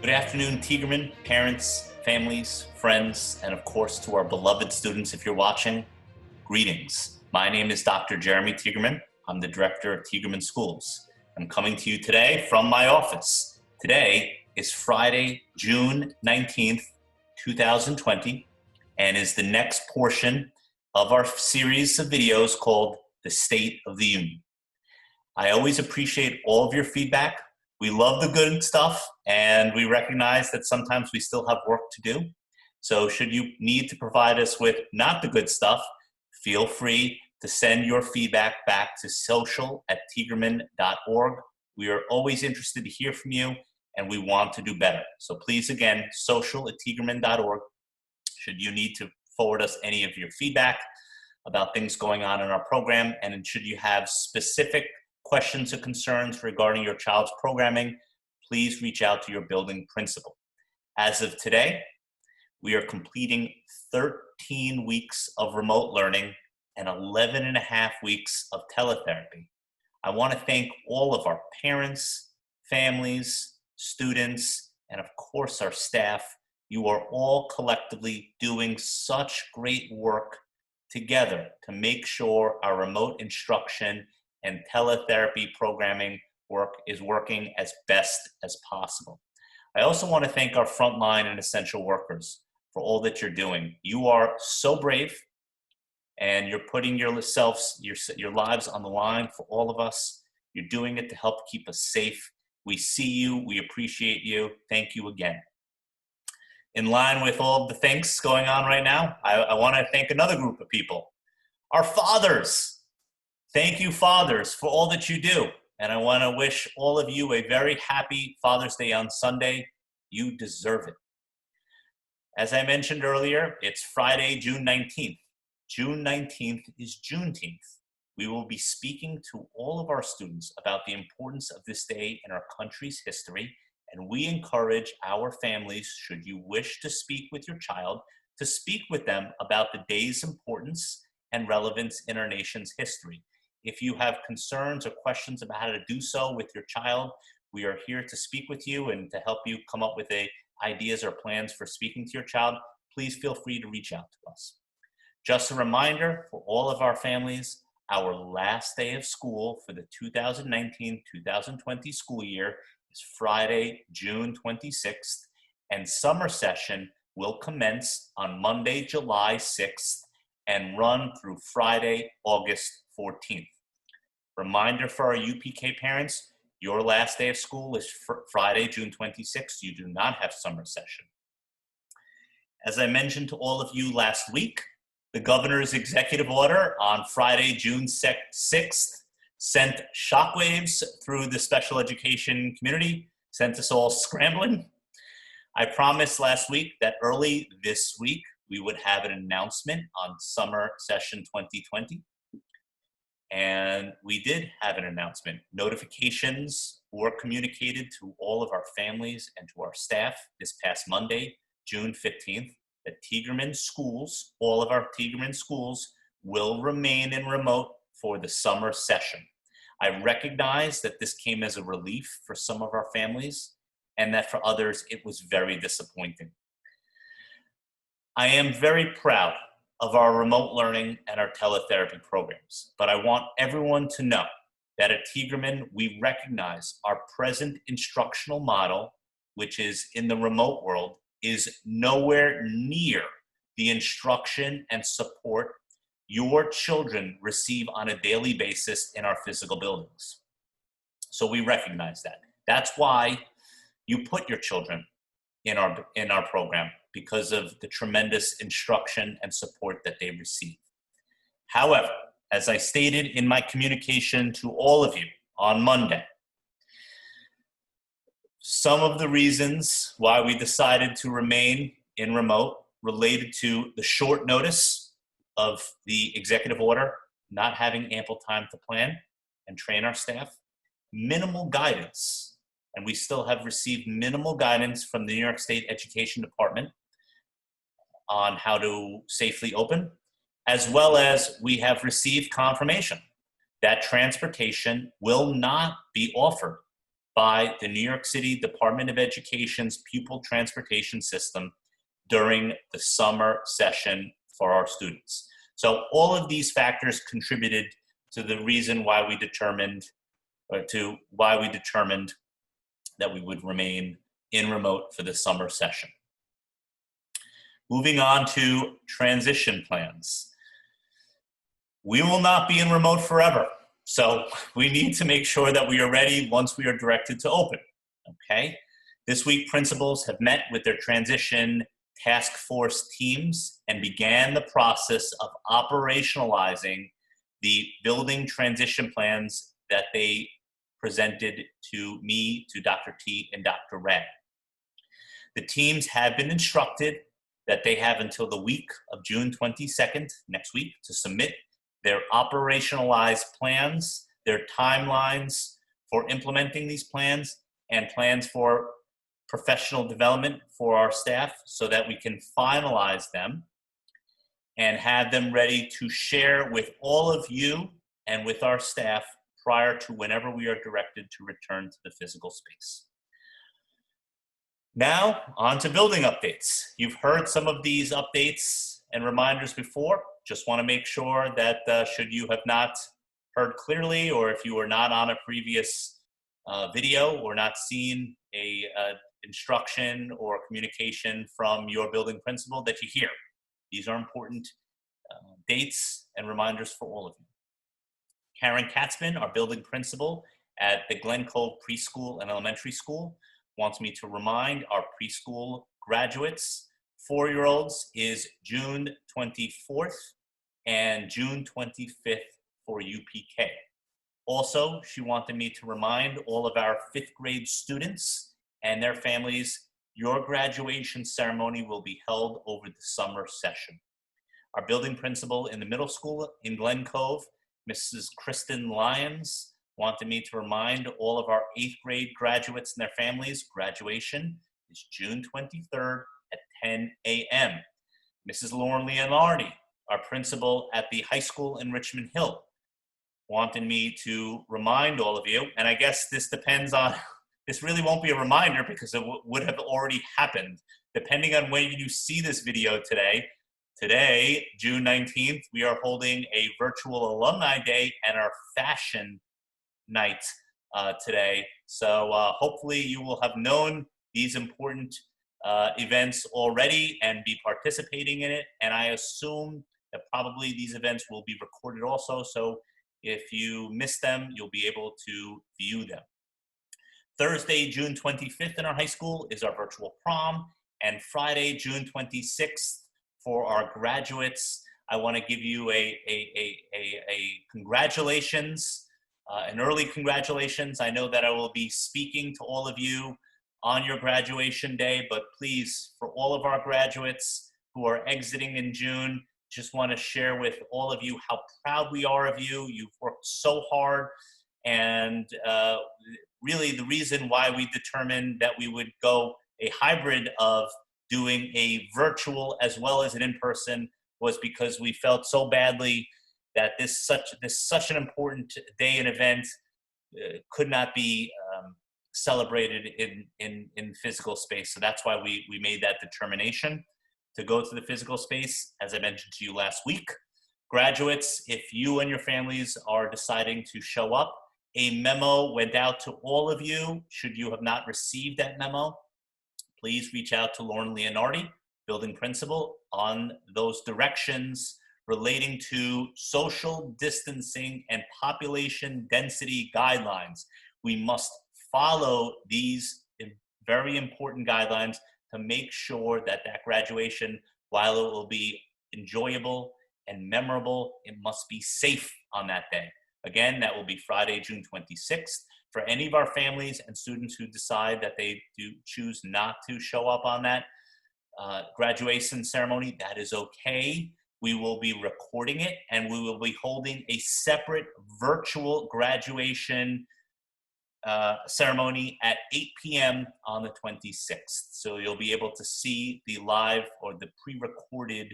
Good afternoon, Tigerman, parents, families, friends, and of course to our beloved students if you're watching, greetings. My name is Dr. Jeremy Tigerman. I'm the director of Tigerman Schools. I'm coming to you today from my office. Today is Friday, June 19th, 2020, and is the next portion of our series of videos called The State of the Union. I always appreciate all of your feedback. We love the good stuff, and we recognize that sometimes we still have work to do. So should you need to provide us with not the good stuff, feel free to send your feedback back to social@tigerman.org. We are always interested to hear from you, and we want to do better. So please, again, social@tigerman.org. Should you need to forward us any of your feedback about things going on in our program, and should you have specific questions or concerns regarding your child's programming, please reach out to your building principal. As of today, we are completing 13 weeks of remote learning and 11 and a half weeks of teletherapy. I want to thank all of our parents, families, students, and of course our staff. You are all collectively doing such great work together to make sure our remote instruction and teletherapy programming is working as best as possible. I also want to thank our frontline and essential workers for all that you're doing. You are so brave, and you're putting your lives on the line for all of us. You're doing it to help keep us safe. We see you. We appreciate you. Thank you again. In line with all of the thanks going on right now, I want to thank another group of people, our fathers. Thank you, fathers, for all that you do. And I want to wish all of you a very happy Father's Day on Sunday. You deserve it. As I mentioned earlier, it's Friday, June 19th. June 19th is Juneteenth. We will be speaking to all of our students about the importance of this day in our country's history, and we encourage our families, should you wish to speak with your child, to speak with them about the day's importance and relevance in our nation's history. If you have concerns or questions about how to do so with your child, we are here to speak with you and to help you come up with ideas or plans for speaking to your child. Please feel free to reach out to us. Just a reminder for all of our families, our last day of school for the 2019-2020 school year is Friday, June 26th, and summer session will commence on Monday, July 6th, and run through Friday, August 14th. Reminder for our UPK parents, your last day of school is Friday, June 26th. You do not have summer session. As I mentioned to all of you last week, the governor's executive order on Friday, June 6th, sent shockwaves through the special education community, sent us all scrambling. I promised last week that early this week, we would have an announcement on summer session 2020. And we did have an announcement. Notifications were communicated to all of our families and to our staff this past Monday, June 15th, that Tigerman schools, all of our Tigerman schools, will remain in remote for the summer session. I recognize that this came as a relief for some of our families, and that for others, it was very disappointing. I am very proud of our remote learning and our teletherapy programs, but I want everyone to know that at Tigerman, we recognize our present instructional model, which is in the remote world, is nowhere near the instruction and support your children receive on a daily basis in our physical buildings. So we recognize that. That's why you put your children in our program, because of the tremendous instruction and support that they receive. However, as I stated in my communication to all of you on Monday, some of the reasons why we decided to remain in remote related to the short notice of the executive order, not having ample time to plan and train our staff, minimal guidance, and we still have received minimal guidance from the New York State Education Department on how to safely open, as well as we have received confirmation that transportation will not be offered by the New York City Department of Education's pupil transportation system during the summer session for our students. So all of these factors contributed to the reason why we determined, that we would remain in remote for the summer session. Moving on to transition plans. We will not be in remote forever, so we need to make sure that we are ready once we are directed to open, okay? This week, principals have met with their transition task force teams and began the process of operationalizing the building transition plans that they presented to me, to Dr. T, and Dr. Ray. The teams have been instructed that they have until the week of June 22nd, next week, to submit their operationalized plans, their timelines for implementing these plans, and plans for professional development for our staff so that we can finalize them and have them ready to share with all of you and with our staff prior to whenever we are directed to return to the physical space. Now, on to building updates. You've heard some of these updates and reminders before. Just want to make sure that should you have not heard clearly, or if you were not on a previous video or not seen a instruction or communication from your building principal, that you hear. These are important dates and reminders for all of you. Karen Katzman, our building principal at the Glen Cove Preschool and Elementary School, wants me to remind our preschool graduates, 4-year-olds is June 24th and June 25th for UPK. Also, she wanted me to remind all of our 5th grade students and their families, your graduation ceremony will be held over the summer session. Our building principal in the middle school in Glen Cove, Mrs. Kristen Lyons, wanted me to remind all of our 8th grade graduates and their families, graduation is June 23rd at 10 a.m. Mrs. Lauren Leonardi, our principal at the high school in Richmond Hill, wanted me to remind all of you, and I guess this depends on, this really won't be a reminder because it would have already happened. Depending on when you see this video today, June 19th, we are holding a virtual alumni day and our fashion night today. So hopefully you will have known these important events already and be participating in it. And I assume that probably these events will be recorded also. So if you miss them, you'll be able to view them. Thursday, June 25th in our high school is our virtual prom, and Friday, June 26th for our graduates. I want to give you a congratulations, an early congratulations. I know that I will be speaking to all of you on your graduation day, but please, for all of our graduates who are exiting in June, just want to share with all of you how proud we are of you. You've worked so hard, and really the reason why we determined that we would go a hybrid of doing a virtual as well as an in-person was because we felt so badly that this such an important day and event could not be celebrated in physical space. So that's why we made that determination to go to the physical space, as I mentioned to you last week. Graduates, if you and your families are deciding to show up, a memo went out to all of you. Should you have not received that memo, please reach out to Lauren Leonardi, building principal, on those directions relating to social distancing and population density guidelines. We must follow these very important guidelines to make sure that that graduation, while it will be enjoyable and memorable, it must be safe on that day. Again, that will be Friday, June 26th. For any of our families and students who decide that they do choose not to show up on that graduation ceremony, that is okay. We will be recording it, and we will be holding a separate virtual graduation ceremony at 8 p.m. on the 26th. So you'll be able to see the live or the pre-recorded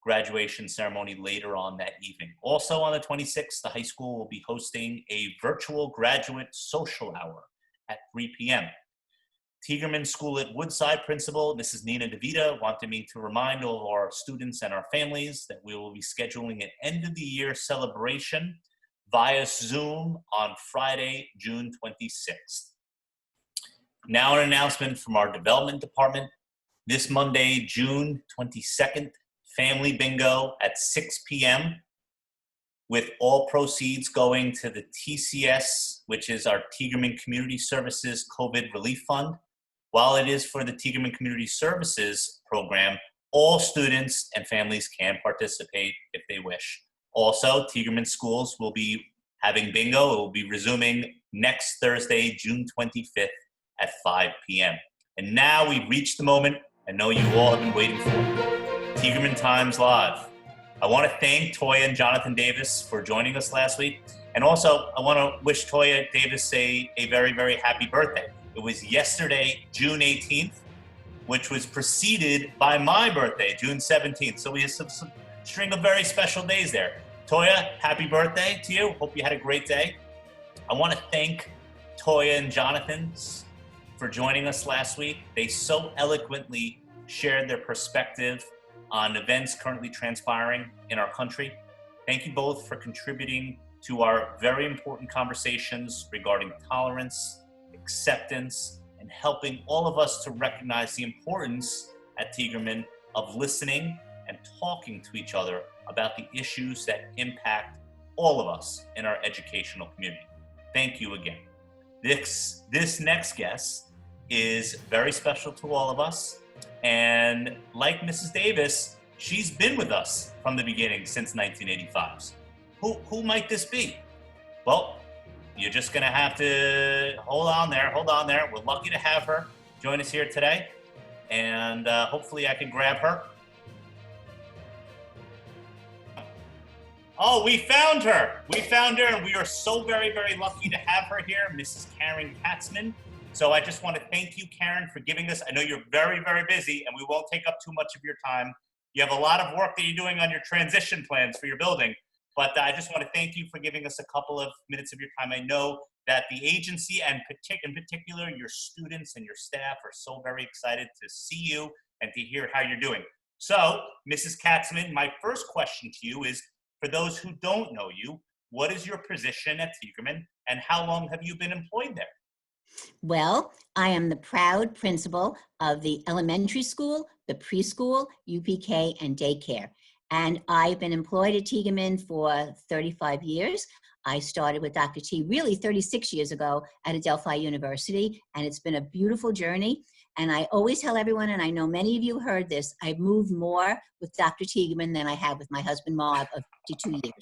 graduation ceremony later on that evening. Also on the 26th, the high school will be hosting a virtual graduate social hour at 3 p.m. Tiegerman School at Woodside principal, Mrs. Nina DeVita, wanted me to remind all of our students and our families that we will be scheduling an end-of-the-year celebration via Zoom on Friday, June 26th. Now an announcement from our development department. This Monday, June 22nd, Family Bingo at 6 p.m. with all proceeds going to the TCS, which is our Tiegerman Community Services COVID Relief Fund. While it is for the Tiegerman Community Services program, all students and families can participate if they wish. Also, Tiegerman Schools will be having bingo. It will be resuming next Thursday, June 25th at 5 p.m. And now we've reached the moment I know you all have been waiting for. Tiegerman Times Live. I want to thank Toya and Jonathan Davis for joining us last week. And also, I want to wish Toya Davis a very, very happy birthday. It was yesterday, June 18th, which was preceded by my birthday, June 17th. So we have some string of very special days there. Toya, happy birthday to you. Hope you had a great day. I want to thank Toya and Jonathan for joining us last week. They so eloquently shared their perspective on events currently transpiring in our country. Thank you both for contributing to our very important conversations regarding tolerance, acceptance, and helping all of us to recognize the importance at Tiegerman of listening and talking to each other about the issues that impact all of us in our educational community. Thank you again. This next guest is very special to all of us. And like Mrs. Davis, she's been with us from the beginning since 1985. Who might this be? Well, you're just gonna have to hold on there. We're lucky to have her join us here today. And hopefully I can grab her. Oh, we found her, and we are so very, very lucky to have her here, Mrs. Karen Katzman. So I just want to thank you, Karen, for giving us, I know you're very, very busy, and we won't take up too much of your time. You have a lot of work that you're doing on your transition plans for your building, but I just want to thank you for giving us a couple of minutes of your time. I know that the agency, and in particular, your students and your staff are so very excited to see you and to hear how you're doing. So, Mrs. Katzman, my first question to you is, for those who don't know you, what is your position at Tiegerman, and how long have you been employed there? Well, I am the proud principal of the elementary school, the preschool, UPK, and daycare. And I've been employed at Tiegerman for 35 years. I started with Dr. T really 36 years ago at Adelphi University, and it's been a beautiful journey. And I always tell everyone, and I know many of you heard this, I've moved more with Dr. Tiegerman than I have with my husband, Marv, of 52 years.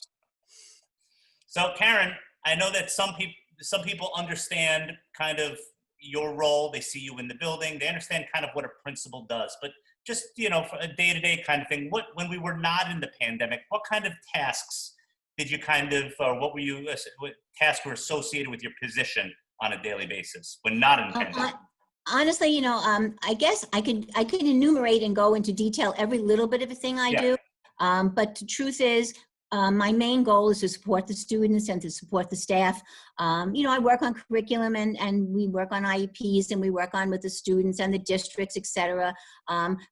So, Karen, I know that some people understand kind of your role. They see you in the building. They understand kind of what a principal does. But just, for a day-to-day kind of thing, when we were not in the pandemic, what kind of tasks did you what tasks were associated with your position on a daily basis when not in the pandemic? Honestly, I guess I could enumerate and go into detail every little bit of a thing I do. But the truth is, my main goal is to support the students and to support the staff. I work on curriculum and we work on IEPs and we work on with the students and the districts, et cetera.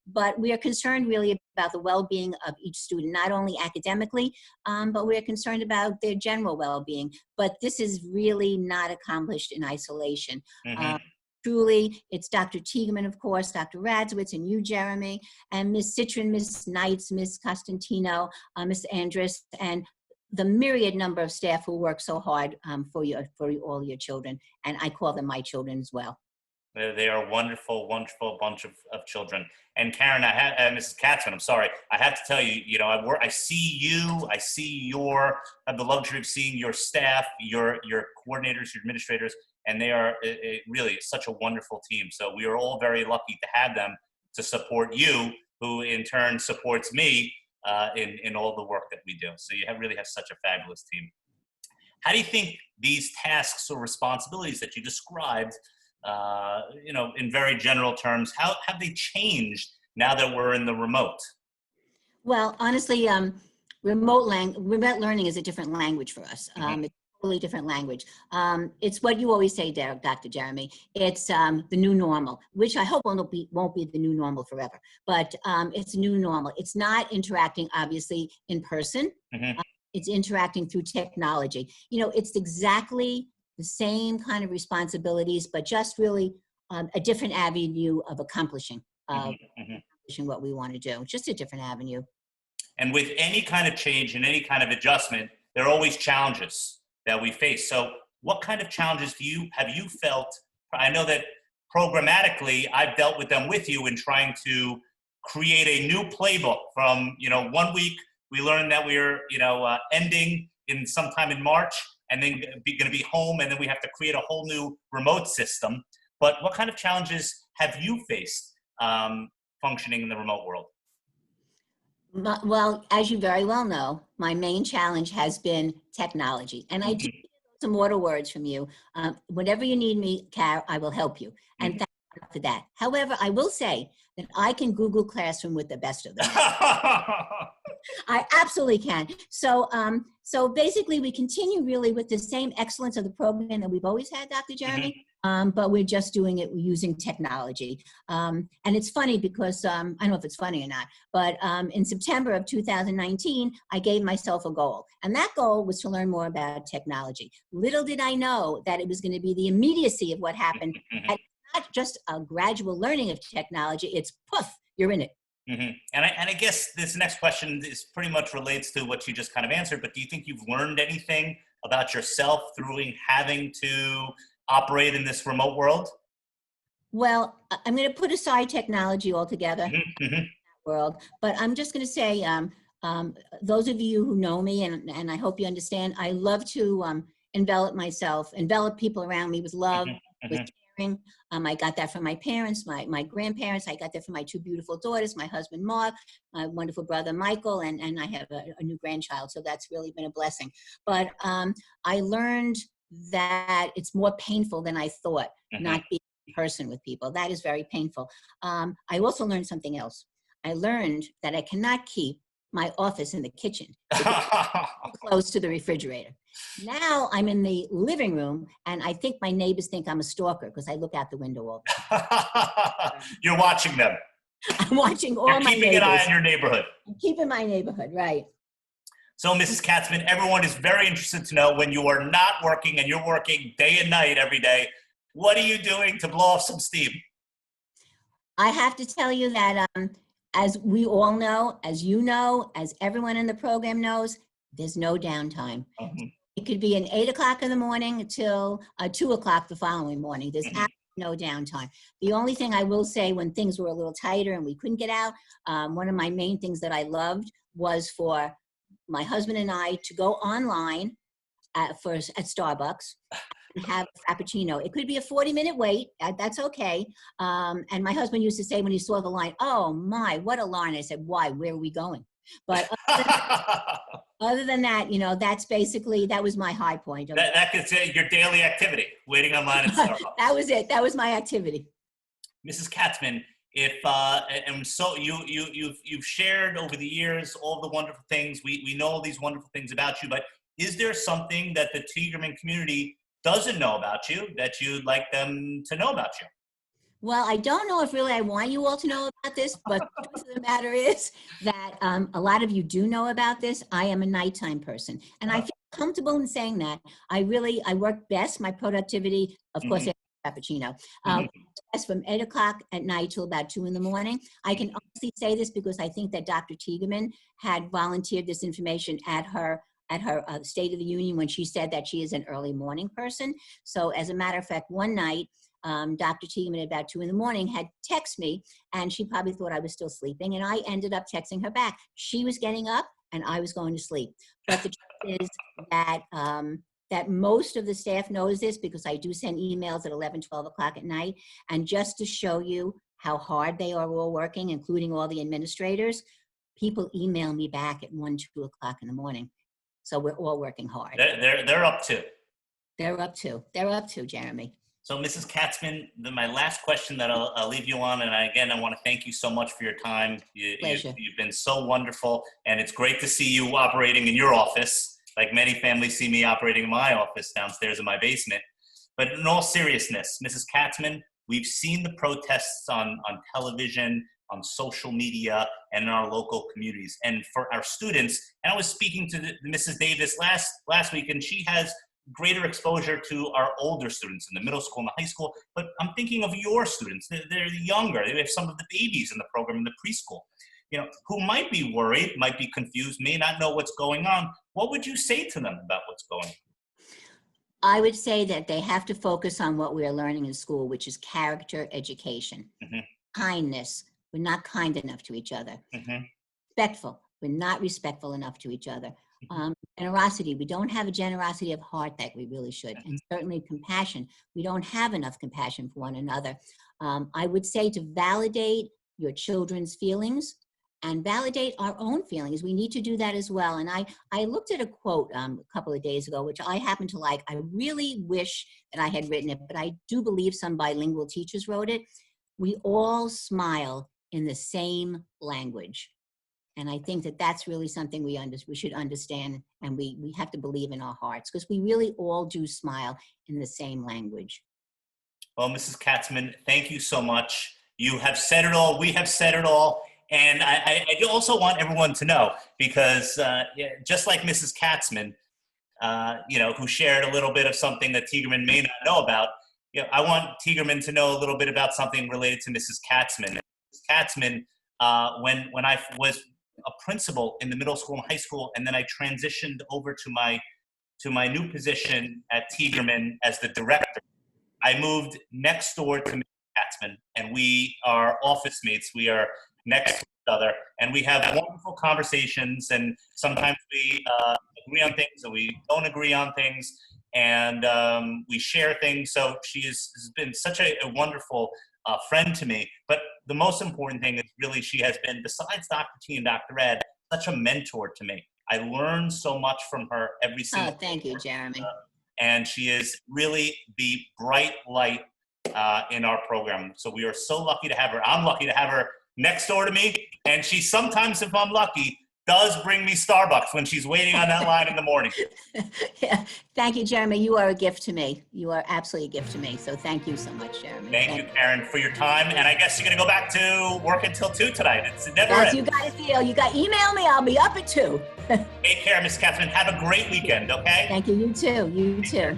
But we are concerned really about the well-being of each student, not only academically, but we are concerned about their general well-being. But this is really not accomplished in isolation. Mm-hmm. Truly, it's Dr. Tiegerman, of course, Dr. Radzowitz, and you, Jeremy, and Ms. Citron, Ms. Knights, Ms. Costantino, Ms. Andrus, and the myriad number of staff who work so hard for all your children. And I call them my children as well. They are wonderful, wonderful bunch of children. And Karen, Mrs. Katzman, I'm sorry, I have to tell you, I see you, I have the luxury of seeing your staff, your coordinators, your administrators, and they are really such a wonderful team. So we are all very lucky to have them to support you, who in turn supports me in all the work that we do. So you really have such a fabulous team. How do you think these tasks or responsibilities that you described, in very general terms, how have they changed now that we're in the remote? Well, honestly, remote learning is a different language for us. Mm-hmm. It's totally different language. It's what you always say, Dr. Jeremy. It's the new normal, which I hope won't be the new normal forever. But it's new normal. It's not interacting, obviously, in person. Mm-hmm. It's interacting through technology. It's exactly the same kind of responsibilities, but just really a different avenue of accomplishing what we want to do. Just a different avenue. And with any kind of change and any kind of adjustment, there are always challenges that we face. So what kind of challenges have you felt? I know that programmatically, I've dealt with them with you in trying to create a new playbook from, 1 week, we learned that we're, ending in sometime in March and then going to be home. And then we have to create a whole new remote system. But what kind of challenges have you faced functioning in the remote world? Well, as you very well know, my main challenge has been technology. And I do get some mortal words from you. Whenever you need me, Car, I will help you. And thank you for that. However, I will say that I can Google Classroom with the best of them. I absolutely can. So basically, we continue really with the same excellence of the program that we've always had, Dr. Jeremy. But we're just doing it using technology. And it's funny because, I don't know if it's funny or not, but in September of 2019, I gave myself a goal. And that goal was to learn more about technology. Little did I know that it was going to be the immediacy of what happened. And not just a gradual learning of technology, it's poof, you're in it. And I guess this next question is pretty much relates to what you just kind of answered, but do you think you've learned anything about yourself through having to operate in this remote world? Well, I'm going to put aside technology altogether, world, but I'm just going to say, those of you who know me, and I hope you understand, I love to envelop people around me with love, with caring. I got that from my parents, my grandparents. I got that from my two beautiful daughters, my husband, Mark, my wonderful brother, Michael, and I have a new grandchild. So that's really been a blessing. But I learned that it's more painful than I thought, not being in person with people. That is very painful. I also learned something else. I learned that I cannot keep my office in the kitchen close to the refrigerator. Now I'm in the living room, and I think my neighbors think I'm a stalker because I look out the window all the time. You're watching them. I'm watching all my neighbors. You're keeping an eye on your neighborhood. I'm keeping my neighborhood, right. So, Mrs. Katzman, everyone is very interested to know when you are not working and you're working day and night every day, what are you doing to blow off some steam? I have to tell you that as we all know, as you know, as everyone in the program knows, there's no downtime. It could be an 8 o'clock in the morning until 2 o'clock the following morning. There's absolutely no downtime. The only thing I will say when things were a little tighter and we couldn't get out, one of my main things that I loved was for my husband and I to go online at Starbucks and have a Frappuccino. It could be a 40-minute wait. That's okay. And my husband used to say when he saw the line, "Oh my, what a line." I said, "Why? Where are we going?" But other than that, that was my high point. That could say your daily activity, waiting online at Starbucks. That was it. That was my activity. Mrs. Katzman, and so you've shared over the years all the wonderful things. We know all these wonderful things about you, but is there something that the Tiegerman community doesn't know about you that you'd like them to know about you? Well, I don't know if really I want you all to know about this, but the truth of the matter is that a lot of you do know about this. I am a nighttime person, and I feel comfortable in saying that. I work best, my productivity, of course, Frappuccino, best from 8 o'clock at night till about 2 in the morning. I can honestly say this because I think that Dr. Tiegerman had volunteered this information at her State of the Union when she said that she is an early morning person. So as a matter of fact, one night, Dr. Tiegerman at about 2 in the morning had texted me, and she probably thought I was still sleeping, and I ended up texting her back. She was getting up and I was going to sleep. But the truth is that most of the staff knows this because I do send emails at 11, 12 o'clock at night. And just to show you how hard they are all working, including all the administrators, people email me back at 1, 2 o'clock in the morning. So we're all working hard. They're up to. They're up to, Jeremy. So, Mrs. Katzman, my last question that I'll leave you on, and I want to thank you so much for your time. You've been so wonderful, and it's great to see you operating in your office. like many families see me operating in my office downstairs in my basement. But in all seriousness, Mrs. Katzman, we've seen the protests on television, on social media, and in our local communities. And for our students, and I was speaking to Mrs. Davis last week, and she has greater exposure to our older students in the middle school and the high school, but I'm thinking of your students. They're younger. They have some of the babies in the program in the preschool, who might be worried, might be confused, may not know what's going on. What would you say to them about what's going on? I would say that they have to focus on what we are learning in school, which is character education, kindness. We're not kind enough to each other. Respectful. We're not respectful enough to each other. Generosity. We don't have a generosity of heart that we really should. And certainly compassion. We don't have enough compassion for one another. I would say to validate your children's feelings and validate our own feelings. We need to do that as well. And I looked at a quote a couple of days ago, which I happen to like. I really wish that I had written it, but I do believe some bilingual teachers wrote it. We all smile in the same language. And I think that that's really something we should understand, and we have to believe in our hearts, because we really all do smile in the same language. Well, Mrs. Katzman, thank you so much. You have said it all. We have said it all. And I also want everyone to know, because just like Mrs. Katzman, who shared a little bit of something that Tigerman may not know about, I want Tigerman to know a little bit about something related to Mrs. Katzman. Mrs. Katzman, when I was a principal in the middle school and high school, and then I transitioned over to my new position at Tigerman as the director, I moved next door to Mrs. Katzman, and we are office mates. We are next to each other, and we have wonderful conversations, and sometimes we agree on things and we don't agree on things, and we share things. So she has been such a wonderful friend to me. But the most important thing is really she has been, besides Dr. T and Dr. Ed, such a mentor to me. I learned so much from her every single day. Thank you, Jeremy. And she is really the bright light in our program. So we are so lucky to have her. I'm lucky to have her next door to me. And she sometimes, if I'm lucky, does bring me Starbucks when she's waiting on that line in the morning. Yeah. Thank you, Jeremy. You are a gift to me. You are absolutely a gift to me. So thank you so much, Jeremy. Thank you, Karen, for your time. And I guess you're going to go back to work until 2 tonight. It's never As ends. you got to feel. You got email me. I'll be up at 2. Take care, Miss Katzman. Have a great weekend, okay? Thank you. You too. You too.